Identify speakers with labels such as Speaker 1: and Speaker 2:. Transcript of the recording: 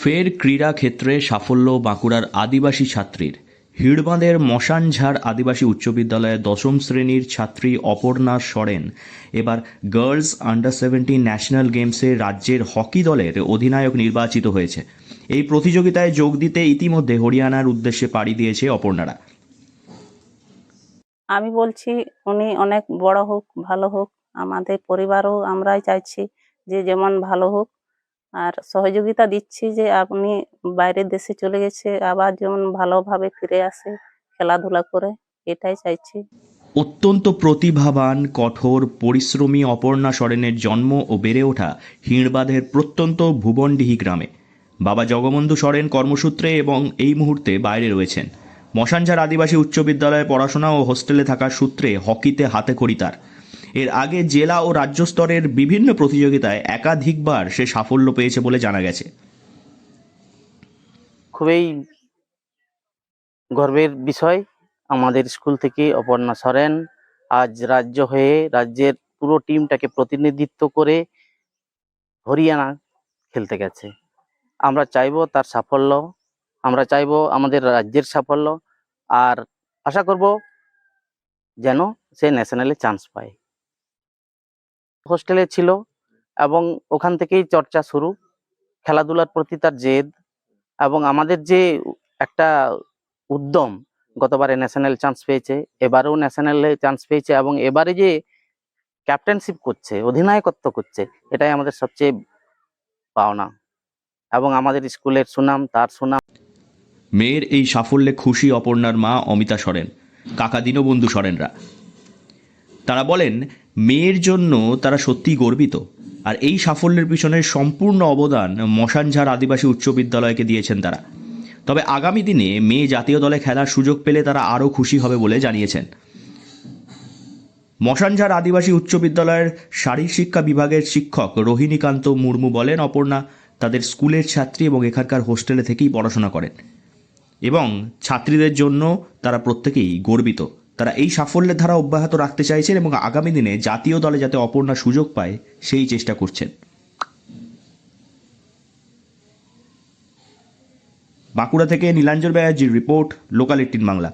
Speaker 1: ফের ক্রীড়া ক্ষেত্রে সাফল্য বাঁকুড়ার আদিবাসী ছাত্রীর। হিড়বাঁধের মশানঝাড় আদিবাসী উচ্চ বিদ্যালয়ের দশম শ্রেণীর ছাত্রী অপর্ণা সরেন এবার গার্লস আন্ডার 17 ন্যাশনাল গেমসে রাজ্যের হকি দলের অধিনায়ক নির্বাচিত হয়েছে। এই প্রতিযোগিতায় যোগ দিতে ইতিমধ্যে হরিয়ানার উদ্দেশ্যে পাড়ি দিয়েছে অপর্ণারা।
Speaker 2: আমি বলছি উনি অনেক বড় হোক, ভালো হোক। আমাদের পরিবারও আমরাই চাইছি যে যেমন ভালো হোক, আর সহযোগিতা দিচ্ছি যে আপনি বাইরের দেশে চলে গেছে, আবার যেমন ভালোভাবে ফিরে আসে খেলাধুলা করে, এটাই চাইছি।
Speaker 1: অত্যন্ত প্রতিভাবান, কঠোর পরিশ্রমী অপর্ণা সরেনের জন্ম ও বেড়ে ওঠা হিড়বাঁধের প্রত্যন্ত ভুবনডিহি গ্রামে। বাবা জগবন্ধু সরেন কর্মসূত্রে এবং এই মুহূর্তে বাইরে রয়েছেন। মশানঝাড় আদিবাসী উচ্চ বিদ্যালয়ে পড়াশোনা ও হোস্টেলে থাকার সূত্রে হকিতে হাতেখড়ি তার। এর আগে জেলা ও রাজ্য স্তরের বিভিন্ন প্রতিযোগিতায় একাধিকবার সে সাফল্য পেয়েছে বলে জানা গেছে।
Speaker 3: খুবই গর্বের বিষয়, আমাদের স্কুল থেকে অপর্ণা সরেন আজ রাজ্য হয়ে রাজ্যের পুরো টিমটাকে প্রতিনিধিত্ব করে হরিয়ানা খেলতে গেছে। আমরা চাইবো তার সাফল্য, আমরা চাইবো আমাদের রাজ্যের সাফল্য, আর আশা করব যেন সে ন্যাশনালে চান্স পায়। হোস্টেলে ছিল এবং ওখান থেকেই চর্চা শুরু, খেলাধুলার প্রতি তার জেদ এবং আমাদের যে একটা উদ্যম, গতবারে ন্যাশনাল চান্স পেয়েছে, এবারেও ন্যাশনালে চান্স পেয়েছে এবং এবারে যে ক্যাপ্টেনশিপ করছে, অধিনায়কত্ব করছে, এটাই আমাদের সবচেয়ে পাওনা এবং আমাদের স্কুলের সুনাম, তার সুনাম।
Speaker 1: মেয়ের এই সাফল্যে খুশি অপর্ণার মা অমিতা সরেন, কাকা দীনবন্ধু সরেনরা। তারা বলেন, মেয়ের জন্য তারা সত্যিই গর্বিত, আর এই সাফল্যের পিছনে সম্পূর্ণ অবদান মশানঝাড় আদিবাসী উচ্চ বিদ্যালয়কে দিয়েছেন তারা। তবে আগামী দিনে মেয়ে জাতীয় দলে খেলার সুযোগ পেলে তারা আরও খুশি হবে বলে জানিয়েছেন। মশানঝাড় আদিবাসী উচ্চ বিদ্যালয়ের শারীর শিক্ষা বিভাগের শিক্ষক রোহিণীকান্ত মুর্মু বলেন, অপর্ণা তাদের স্কুলের ছাত্রী এবং এখানকার হোস্টেলে থেকেই পড়াশোনা করেন এবং ছাত্রীদের জন্য তারা প্রত্যেকেই গর্বিত। তারা এই সাফল্যের ধারা অব্যাহত রাখতে চাইছেন এবং আগামী দিনে জাতীয় দলে যাতে অপর্ণা সুযোগ পায় সেই চেষ্টা করছেন। বাঁকুড়া থেকে নীলাঞ্জন ব্যানার্জির রিপোর্ট, লোকাল 18 বাংলা।